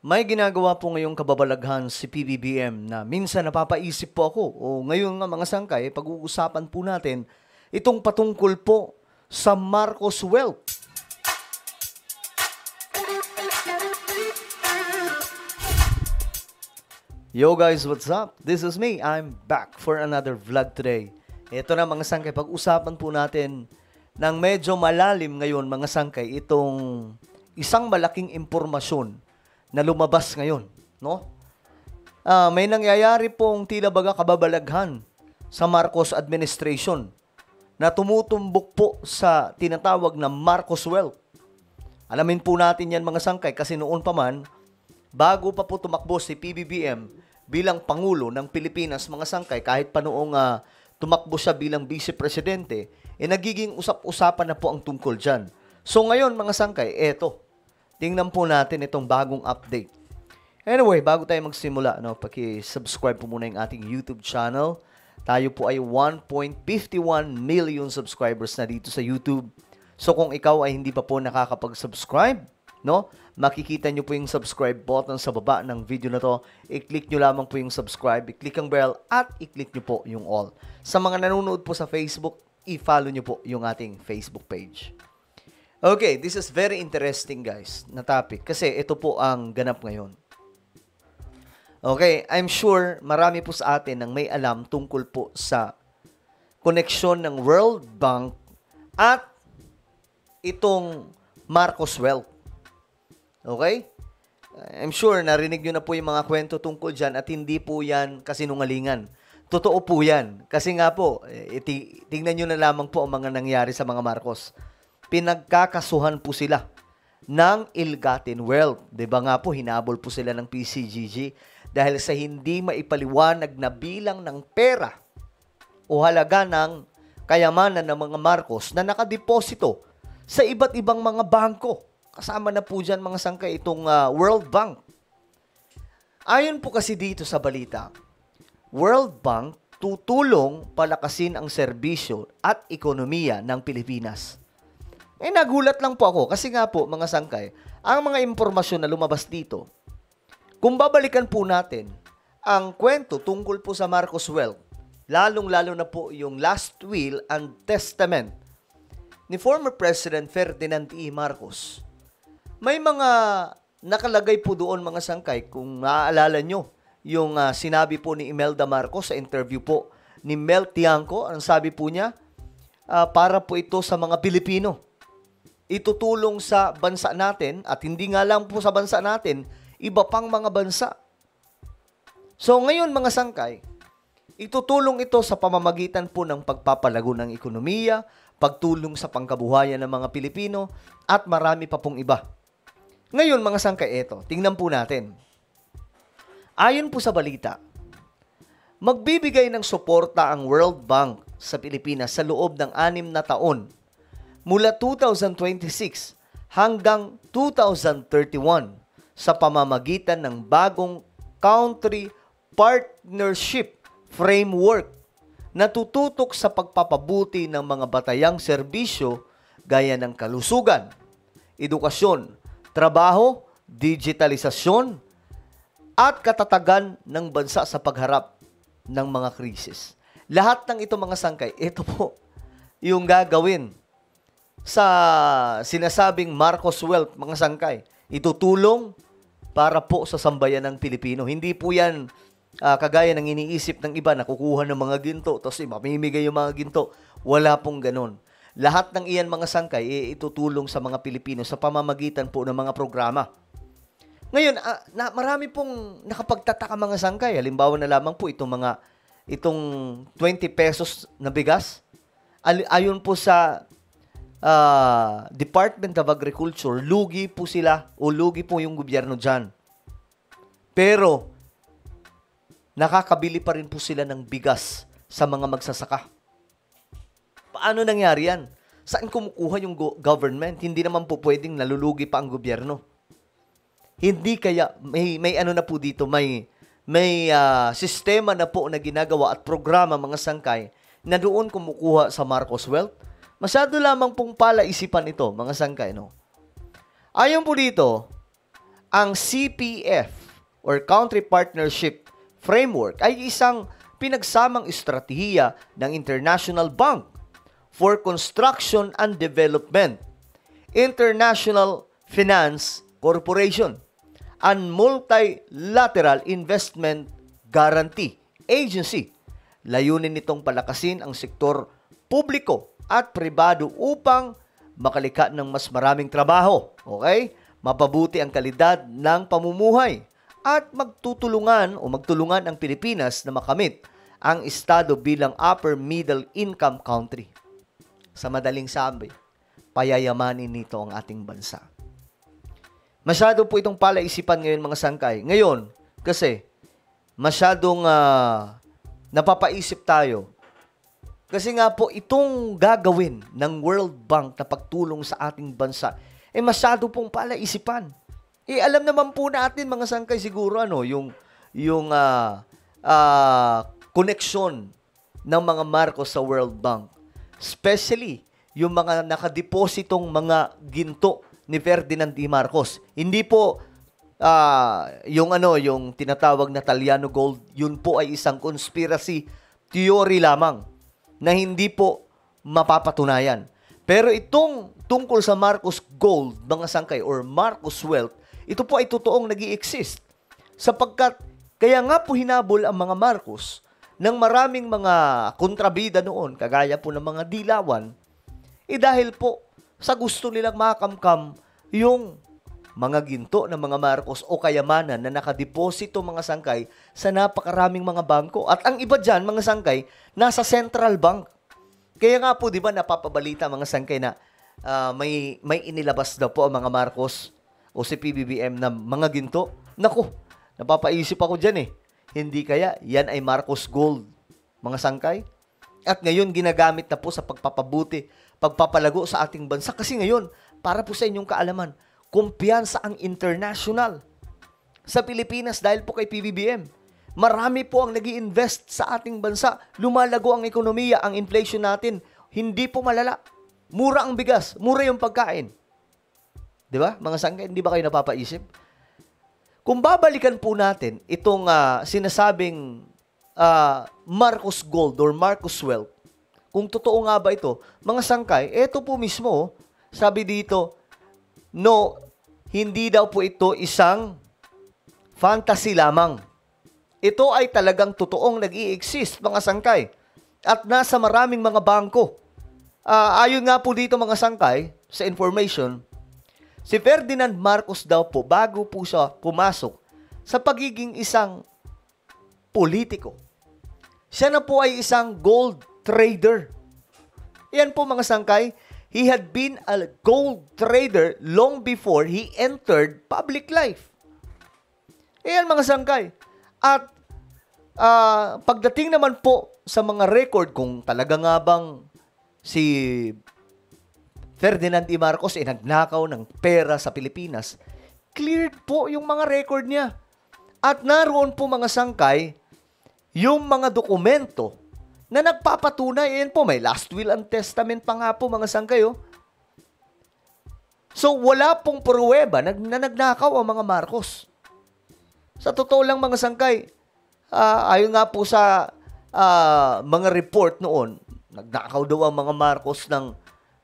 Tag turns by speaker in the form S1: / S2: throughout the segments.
S1: May ginagawa po ngayong kababalaghan si PBBM na minsan napapaisip po ako, o ngayon nga mga sangkay, pag-uusapan po natin itong patungkol po sa Marcos Wealth. Yo guys, what's up? This is me. I'm back for another vlog today. Ito na mga sangkay, pag-usapan po natin ng medyo malalim ngayon mga sangkay itong isang malaking impormasyon na lumabas ngayon, no? May nangyayari pong tila baga kababalaghan sa Marcos administration na tumutumbok po sa tinatawag na Marcos Wealth. Alamin po natin yan mga sangkay kasi noon pa man, bago pa po tumakbo si PBBM bilang Pangulo ng Pilipinas mga sangkay, kahit pa noong tumakbo siya bilang Vice Presidente, nagiging usap-usapan na po ang tungkol dyan. So ngayon mga sangkay, eto. Tingnan po natin itong bagong update. Anyway, bago tayo magsimula, paki-subscribe po muna yung ating YouTube channel. Tayo po ay 1.51 million subscribers na dito sa YouTube. So kung ikaw ay hindi pa po nakakapag-subscribe, makikita nyo po yung subscribe button sa baba ng video na to. I-click nyo lamang po yung subscribe, i-click ang bell, at i-click nyo po yung all. Sa mga nanonood po sa Facebook, i-follow nyo po yung ating Facebook page. Okay, this is very interesting guys na topic kasi ito po ang ganap ngayon. Okay, I'm sure marami po sa atin ang may alam tungkol po sa koneksyon ng World Bank at itong Marcos Wealth. Okay? I'm sure narinig nyo na po yung mga kwento tungkol dyan at hindi po yan kasinungalingan. Totoo po yan. Kasi nga po, tingnan nyo na lamang po ang mga nangyari sa mga Marcos. Pinagkakasuhan po sila ng ill-gotten wealth. Diba nga po, hinabol po sila ng PCGG dahil sa hindi maipaliwanag na bilang ng pera o halaga ng kayamanan ng mga Marcos na nakadeposito sa iba't ibang mga bangko. Kasama na po dyan mga sangkay itong World Bank. Ayon po kasi dito sa balita, World Bank tutulong palakasin ang serbisyo at ekonomiya ng Pilipinas. Nagulat lang po ako kasi nga po mga sangkay, ang mga impormasyon na lumabas dito, kung babalikan po natin ang kwento tungkol po sa Marcos Wealth, lalong-lalo na po yung last will and testament ni former President Ferdinand E. Marcos. May mga nakalagay po doon mga sangkay, kung maaalala nyo, yung sinabi po ni Imelda Marcos sa interview po ni Mel Tiangco, ang sabi po niya, para po ito sa mga Pilipino. Itutulong sa bansa natin at hindi nga lang po sa bansa natin, iba pang mga bansa. So ngayon mga sangkay, itutulong ito sa pamamagitan po ng pagpapalago ng ekonomiya, pagtulong sa pangkabuhayan ng mga Pilipino at marami pa pong iba. Ngayon mga sangkay, ito, tingnan po natin. Ayon po sa balita, magbibigay ng suporta ang World Bank sa Pilipinas sa loob ng 6 na taon mula 2026 hanggang 2031 sa pamamagitan ng bagong Country Partnership Framework na tututok sa pagpapabuti ng mga batayang serbisyo gaya ng kalusugan, edukasyon, trabaho, digitalisasyon, at katatagan ng bansa sa pagharap ng mga krisis. Lahat ng ito mga sangkay, ito po yung gagawin sa sinasabing Marcos Wealth, mga sangkay. Itutulong para po sa sambayan ng Pilipino. Hindi po yan kagaya ng iniisip ng iba na kukuha ng mga ginto, tapos mamimigay yung mga ginto. Wala pong ganun. Lahat ng iyan mga sangkay, itutulong sa mga Pilipino sa pamamagitan po ng mga programa. Ngayon, marami pong nakapagtataka mga sangkay. Halimbawa na lamang po itong 20 pesos na bigas. Ayon po sa Department of Agriculture, lugi po sila o lugi po yung gobyerno dyan. Pero, nakakabili pa rin po sila ng bigas sa mga magsasaka. Paano nangyari yan? Saan kumukuha yung government? Hindi naman po pwedeng nalulugi pa ang gobyerno. Hindi kaya, may ano na po dito, may sistema na po na ginagawa at programa mga sangkay na doon kumukuha sa Marcos Wealth. Masyado lamang pong palaisipan ito, mga sangkay, no? Ayon po dito, ang CPF or Country Partnership Framework ay isang pinagsamang estratehiya ng International Bank for Construction and Development, International Finance Corporation, and Multilateral Investment Guarantee Agency. Layunin nitong palakasin ang sektor publiko at pribado upang makalikha ng mas maraming trabaho, okay? Mapabuti ang kalidad ng pamumuhay at magtulungan ang Pilipinas na makamit ang estado bilang upper middle income country. Sa madaling sabi, payayamanin nito ang ating bansa. Masyado po itong palaisipan ngayon mga sangkay. Ngayon, kasi masyadong napapaisip tayo. Kasi nga po, itong gagawin ng World Bank na pagtulong sa ating bansa, masyado pong palaisipan. Alam naman po natin mga sangkay siguro yung koneksyon ng mga Marcos sa World Bank. Especially yung mga nakadepositong mga ginto ni Ferdinand D. Marcos. Hindi po yung tinatawag na Taliano Gold, yun po ay isang conspiracy theory lamang na hindi po mapapatunayan. Pero itong tungkol sa Marcos Gold, mga sangkay, or Marcos Wealth, ito po ay totoong nag-i-exist. Sapagkat, kaya nga po hinabol ang mga Marcos ng maraming mga kontrabida noon, kagaya po ng mga dilawan, dahil po sa gusto nilang makamkam yung mga ginto ng mga Marcos o kayamanan na nakadeposito mga sangkay sa napakaraming mga bangko. At ang iba dyan, mga sangkay, nasa Central Bank. Kaya nga po, di ba, napapabalita mga sangkay na may inilabas daw po ang mga Marcos o si PBBM na mga ginto. Naku, napapaisip ako dyan Hindi kaya yan ay Marcos Gold, mga sangkay? At ngayon ginagamit na po sa pagpapabuti, pagpapalago sa ating bansa. Kasi ngayon, para po sa inyong kaalaman, kumpiyansa ang international sa Pilipinas dahil po kay PBBM. Marami po ang nag-i-invest sa ating bansa. Lumalago ang ekonomiya, ang inflation natin. Hindi po malala. Mura ang bigas, mura yung pagkain. Di ba? Mga sangkay, hindi ba kayo napapaisip? Kung babalikan po natin itong sinasabing Marcos Gold or Marcos Wealth, kung totoo nga ba ito, mga sangkay, ito po mismo, sabi dito, no, hindi daw po ito isang fantasy lamang. Ito ay talagang totoong nag-i-exist, mga sangkay. At nasa maraming mga bangko. Ayon nga po dito, mga sangkay, sa information, si Ferdinand Marcos daw po, bago po siya pumasok sa pagiging isang politiko, siya na po ay isang gold trader. Yan po mga sangkay, he had been a gold trader long before he entered public life. Yan mga sangkay. At pagdating naman po sa mga record, kung talaga nga bang si Ferdinand E. Marcos nagnakaw ng pera sa Pilipinas, cleared po yung mga record niya. At naroon po mga sangkay, yung mga dokumento na nagpapatunay, yan po, may last will and testament pa nga po mga sangkay. So, wala pong pruweba na nagnakaw ang mga Marcos. Sa totoo lang mga sangkay, ayon nga po sa mga report noon, nagnakaw daw ang mga Marcos ng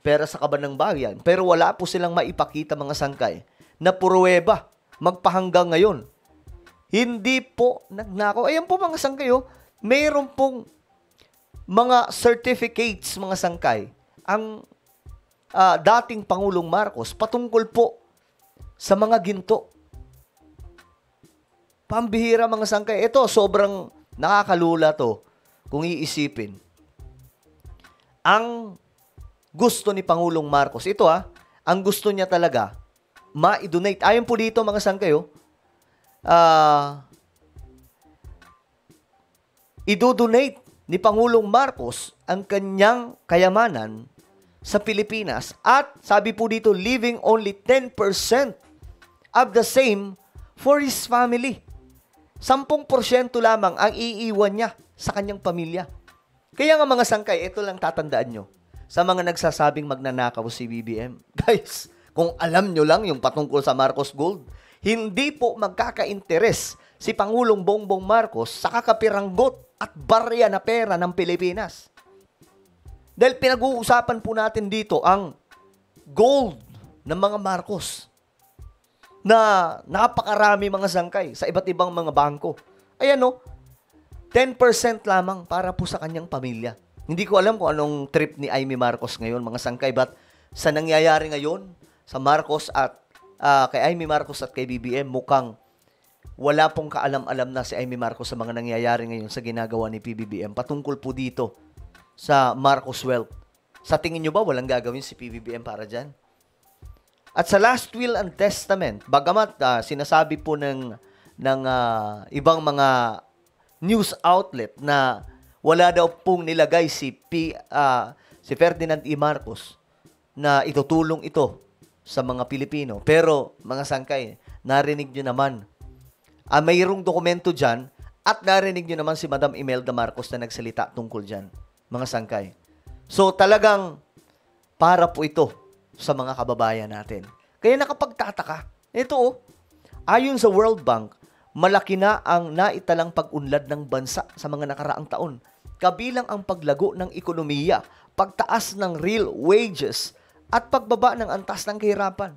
S1: pera sa Kabanang Bayan. Pero wala po silang maipakita mga sangkay na pruweba magpahanggang ngayon. Hindi po nagnakaw. Ayan po mga sangkay, mayroon pong mga certificates, mga sangkay, ang dating Pangulong Marcos patungkol po sa mga ginto. Pambihira mga sangkay. Ito, sobrang nakakalula to kung iisipin. Ang gusto ni Pangulong Marcos, ito ang gusto niya talaga, ma-donate. Ayon po dito mga sangkay, idodonate ni Pangulong Marcos ang kanyang kayamanan sa Pilipinas at sabi po dito, leaving only 10% of the same for his family. 10% lamang ang iiwan niya sa kanyang pamilya. Kaya nga mga sangkay, ito lang tatandaan nyo sa mga nagsasabing magnanakaw si BBM. Guys, kung alam nyo lang yung patungkol sa Marcos Gold, hindi po magkaka-interes si Pangulong Bongbong Marcos sa kakapiranggot at barya na pera ng Pilipinas. Dahil pinag-uusapan po natin dito ang gold ng mga Marcos na napakarami mga sangkay sa iba't ibang mga bangko. Ayan o, 10% lamang para po sa kanyang pamilya. Hindi ko alam kung anong trip ni Amy Marcos ngayon, mga sangkay, but sa nangyayari ngayon sa Marcos at kay Amy Marcos at kay BBM, mukhang wala pong kaalam-alam na si Amy Marcos sa mga nangyayari ngayon sa ginagawa ni PBBM patungkol po dito sa Marcos Wealth. Sa tingin nyo ba walang gagawin si PBBM para dyan? At sa last will and testament, bagamat sinasabi po ng ibang mga news outlet na wala daw pong nilagay si Ferdinand E. Marcos na itutulong ito sa mga Pilipino. Pero, mga sangkay, narinig nyo naman, mayroong dokumento dyan at narinig nyo naman si Madam Imelda Marcos na nagsalita tungkol dyan, mga sangkay. So, talagang para po ito sa mga kababayan natin. Kaya nakapagtataka. Ito, ayon sa World Bank, malaki na ang naitalang pag-unlad ng bansa sa mga nakaraang taon. Kabilang ang paglago ng ekonomiya, pagtaas ng real wages, at pagbaba ng antas ng kahirapan.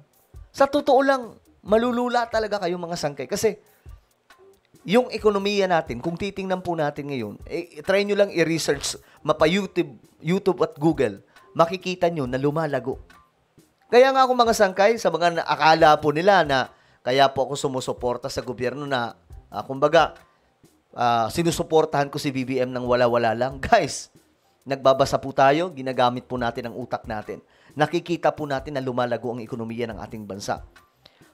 S1: Sa totoo lang, malulula talaga kayo mga sangkay. Kasi, yung ekonomiya natin, kung titingnan po natin ngayon, try nyo lang i-research, YouTube at Google, makikita nyo na lumalago. Kaya nga ako mga sangkay, sa mga akala po nila na kaya po ako sumusuporta sa gobyerno na, kumbaga, sinusuportahan ko si BBM ng wala-wala lang. Guys, nagbabasa po tayo, ginagamit po natin ang utak natin. Nakikita po natin na lumalago ang ekonomiya ng ating bansa.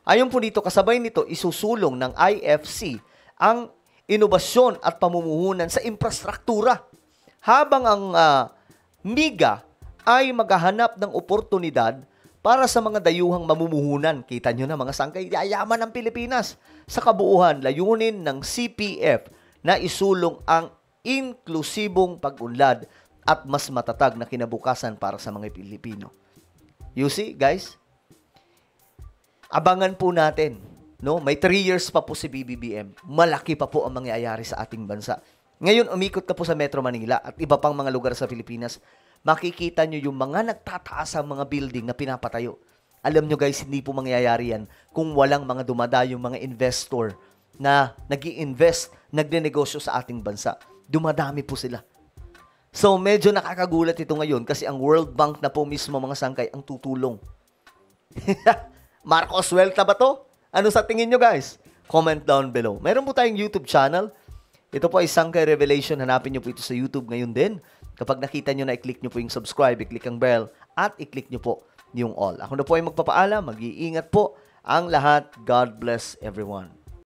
S1: Ayon po dito, kasabay nito, isusulong ng IFC ang inobasyon at pamumuhunan sa infrastruktura. Habang ang MIGA ay maghahanap ng oportunidad para sa mga dayuhang mamumuhunan. Kita nyo na mga sangkay, yayaman ng Pilipinas. Sa kabuuhan, layunin ng CPF na isulong ang inklusibong pag-unlad at mas matatag na kinabukasan para sa mga Pilipino. You see, guys? Abangan po natin. No? May 3 years pa po si BBM. Malaki pa po ang mangyayari sa ating bansa. Ngayon, umikot na po sa Metro Manila at iba pang mga lugar sa Pilipinas. Makikita nyo yung mga nagtataas ang mga building na pinapatayo. Alam nyo guys, hindi po mangyayari yan kung walang mga dumadayong mga investor na nag-i-invest, nagne-negosyo sa ating bansa. Dumadami po sila. So, medyo nakakagulat ito ngayon kasi ang World Bank na po mismo mga sangkay ang tutulong. Marcos Wealth ba to? Ano sa tingin nyo guys? Comment down below. Meron po tayong YouTube channel. Ito po ay Sangkay Revelation. Hanapin nyo po ito sa YouTube ngayon din. Kapag nakita nyo na, i-click nyo po yung subscribe, i-click ang bell, at i-click nyo po yung all. Ako na po ay magpapaalam. Mag-iingat po ang lahat. God bless everyone.